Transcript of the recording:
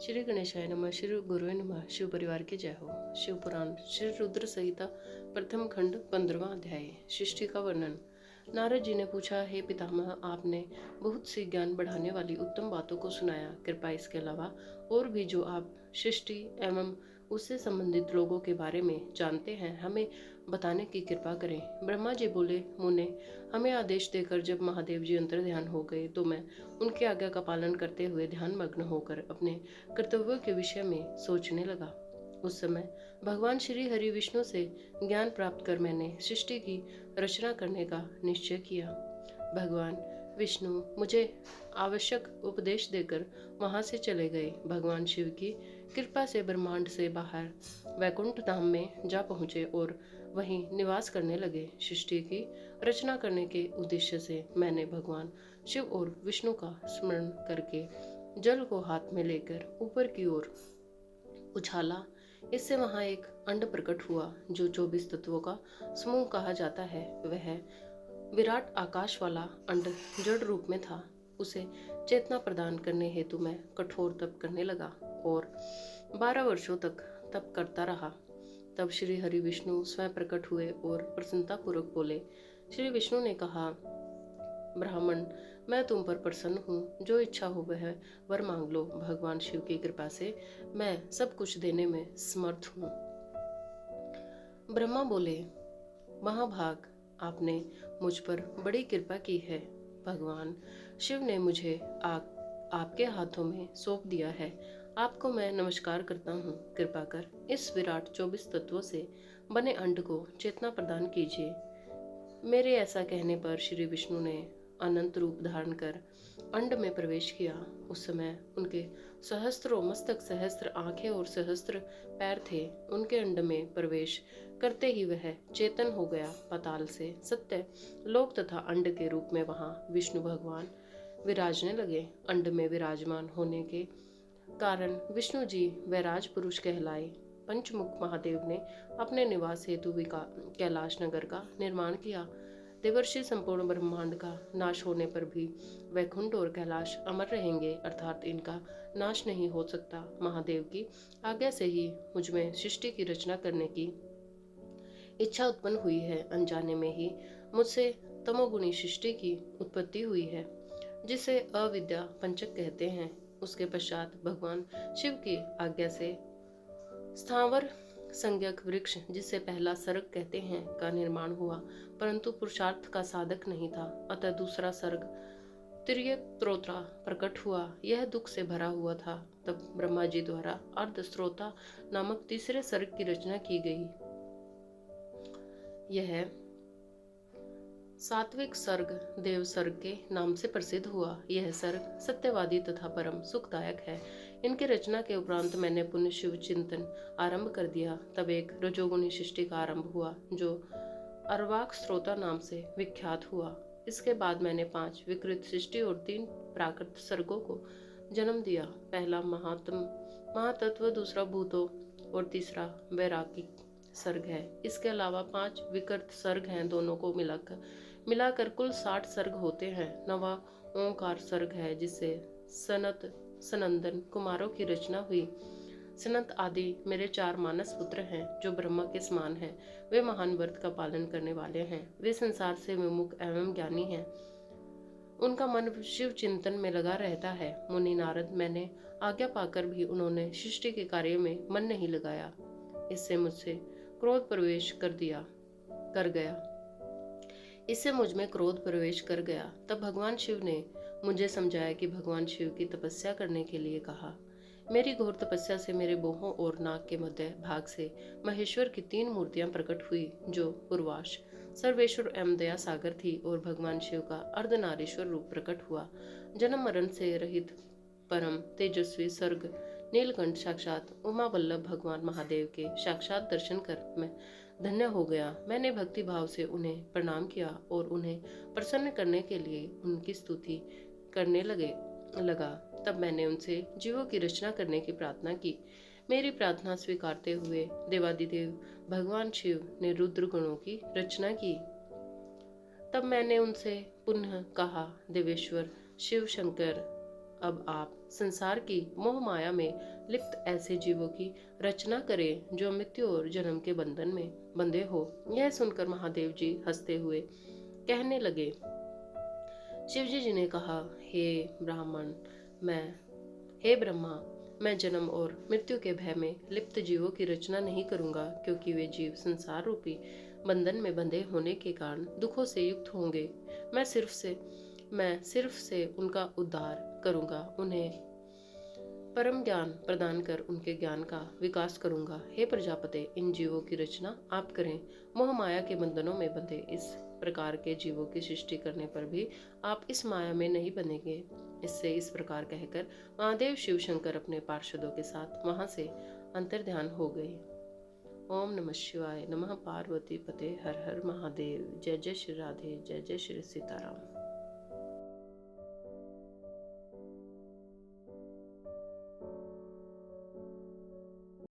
श्री गणेशाय नमः। श्री गुरुवे नमः। शिव परिवार की जय हो। शिव पुराण श्री रुद्र संहिता प्रथम खंड 15वां अध्याय। सृष्टि का वर्णन। नारद जी ने पूछा, हे पितामह, आपने बहुत सी ज्ञान बढ़ाने वाली उत्तम बातों को सुनाया। कृपया इसके अलावा और भी जो आप सृष्टि एवं उससे संबंधित लोगों के बारे में जानते हैं हमें बताने की कृपा करें। ब्रह्मा जी बोले, मुने, हमें आदेश देकर जब महादेव जी अंतर ध्यान हो गए तो मैं उनकी आज्ञा का पालन करते हुए ध्यान मग्न होकर अपने कर्तव्यों के विषय में सोचने लगा। उस समय भगवान श्री हरि विष्णु से ज्ञान प्राप्त कर मैंने सृष्टि की रचना करने का निश्चय किया। भगवान विष्णु मुझे आवश्यक उपदेश देकर वहां से चले गए। भगवान शिव की कृपा से ब्रह्मांड से बाहर वैकुंठ धाम में जा पहुँचे और वहीं निवास करने लगे। सृष्टि की रचना करने के उद्देश्य से मैंने भगवान शिव और विष्णु का स्मरण करके जल को हाथ में लेकर ऊपर की ओर उछाला। इससे वहां एक अंड प्रकट हुआ जो 24 तत्वों का समूह कहा जाता है। वह विराट आकाश वाला अंड जड़ रूप में था। उसे चेतना प्रदान करने हेतु मैं कठोर तप करने लगा और 12 वर्षों तक तप करता रहा। तब श्री हरि विष्णु स्वयं प्रकट हुए और प्रसन्नता पूर्वक बोले। श्री विष्णु ने कहा, ब्राह्मण, मैं तुम पर प्रसन्न हूँ। जो इच्छा हो वह वर मांग लो। भगवान शिव की कृपा से मैं सब कुछ देने में समर्थ हूँ। ब्रह्मा बोले, महाभाग, आपने मुझ पर बड़ी कृपा की है। भगवान शिव ने मुझे आपके हाथों में सौंप दिया है। आपको मैं नमस्कार करता हूँ। कृपा कर इस विराट 24 तत्वों से बने अंड को चेतना प्रदान कीजिए। मेरे ऐसा कहने पर श्री विष्णु ने अनंत रूप धारण कर अंड में प्रवेश किया। उस समय उनके सहस्त्रों मस्तक, सहस्त्र आंखें और सहस्त्र पैर थे। उनके अंड में प्रवेश करते ही वह चेतन हो गया। पाताल से सत्य लोक तथा अंड के रूप में वहां विष्णु भगवान विराजने लगे। अंड में विराजमान होने के कारण विष्णु जी वैराज पुरुष कहलाए। पंचमुख महादेव ने अपने निवास हेतु कैलाश नगर का निर्माण किया। देवर्षि संपूर्ण ब्रह्मांड का नाश होने पर भी वैकुंठ और कैलाश अमर रहेंगे, अर्थात इनका नाश नहीं हो सकता। महादेव की आज्ञा से ही मुझ में सृष्टि की रचना करने की इच्छा उत्पन्न हुई है। अनजाने में ही मुझसे तमोगुणी सृष्टि की उत्पत्ति हुई है, जिसे अविद्या पंचक कहते हैं। उसके पश्चात भगवान शिव की आज्ञा से स्थावर संज्ञक वृक्ष, जिसे पहला सर्ग कहते हैं, का निर्माण हुआ, परंतु पुरुषार्थ का साधक नहीं था। अतः दूसरा सर्ग तिर्यक प्रकट हुआ। यह दुख से भरा हुआ था। तब ब्रह्मा जी द्वारा अर्धस्त्रोता नामक तीसरे सर्ग की रचना की गई। यह सात्विक सर्ग देव सर्ग के नाम से प्रसिद्ध हुआ। यह सर्ग सत्यवादी तथा परम सुखदायक है। इनकी रचना के उपरांत मैंने पुण्य शिव चिंतन आरंभ कर दिया। तब एक रजोगुणी सृष्टि का आरंभ हुआ जो अर्वाक स्त्रोता नाम से विख्यात हुआ। इसके बाद मैंने 5 विकृत सृष्टि और 3 प्राकृत सर्गों को जन्म दिया। पहला महातत्व, दूसरा भूतों और तीसरा वैरागिक सर्ग है। इसके अलावा 5 विकृत सर्ग हैं। दोनों को मिलाकर कुल 60 सर्ग होते हैं। नवा ओंकार सर्ग है, जिससे सनत सनंदन कुमारों की रचना हुई। सनत आदि मेरे 4 मानस पुत्र हैं, जो ब्रह्मा के समान हैं। वे महान व्रत का पालन करने वाले हैं। वे संसार से विमुख एवं ज्ञानी हैं। उनका मन शिव चिंतन में लगा रहता है। मुनि नारद, मैंने आज्ञा पाकर भी उन्होंने सृष्टि के कार्य में मन नहीं लगाया। इससे मुझसे क्रोध प्रवेश कर गया। इससे मुझ में क्रोध प्रवेश कर गया। तब भगवान शिव ने मुझे समझाया कि भगवान शिव की तपस्या करने के लिए कहा। मेरी घोर तपस्या से मेरे बोहों और नाक के मध्य भाग से महेश्वर की 3 मूर्तियां प्रकट हुई, जो पूर्वाश, सर्वेश्वर एवं दया सागर थी, और भगवान शिव का अर्धनारीश्वर रूप प्रकट हुआ। जन्म मरण से रहित परम तेजस्वी सर्ग नीलकंठ साक्षात उमा वल्लभ भगवान महादेव के साक्षात दर्शन कर मैं धन्य हो गया। मैंने भक्ति भाव से उन्हें प्रणाम किया और उन्हें प्रसन्न करने के लिए उनकी स्तुति करने लगा। तब मैंने उनसे जीवों की रचना करने की प्रार्थना की। मेरी प्रार्थना स्वीकारते हुए देवादिदेव भगवान शिव ने रुद्र गणों की रचना की। तब मैंने उनसे पुनः कहा, देवेश्वर शिव शंकर, अब आप संसार की मोह माया में लिप्त ऐसे जीवों की रचना करें जो मृत्यु और जन्म के बंधन में बंधे हो। यह सुनकर महादेव जी हंसते हुए कहने लगे। शिवजी जी ने कहा, मैं हे ब्रह्मा, मैं जन्म और मृत्यु के भय में लिप्त जीवों की रचना नहीं करूंगा, क्योंकि वे जीव संसार रूपी बंधन में बंधे होने के कारण दुखों से युक्त होंगे। मैं सिर्फ से उनका उद्धार करूंगा, उन्हें परम ज्ञान प्रदान कर उनके ज्ञान का विकास करूंगा। हे प्रजापते, इन जीवों की रचना आप करें। मोह माया के बंधनों में बंधे इस प्रकार के जीवों की सृष्टि करने पर भी आप इस माया में नहीं बनेंगे। इससे इस प्रकार कहकर महादेव शिव शंकर अपने पार्षदों के साथ वहां से अंतर्ध्यान हो गए। ओम नमः शिवाय। नमः पार्वती पते। हर हर महादेव। जय जय श्री राधे। जय जय श्री सीताराम।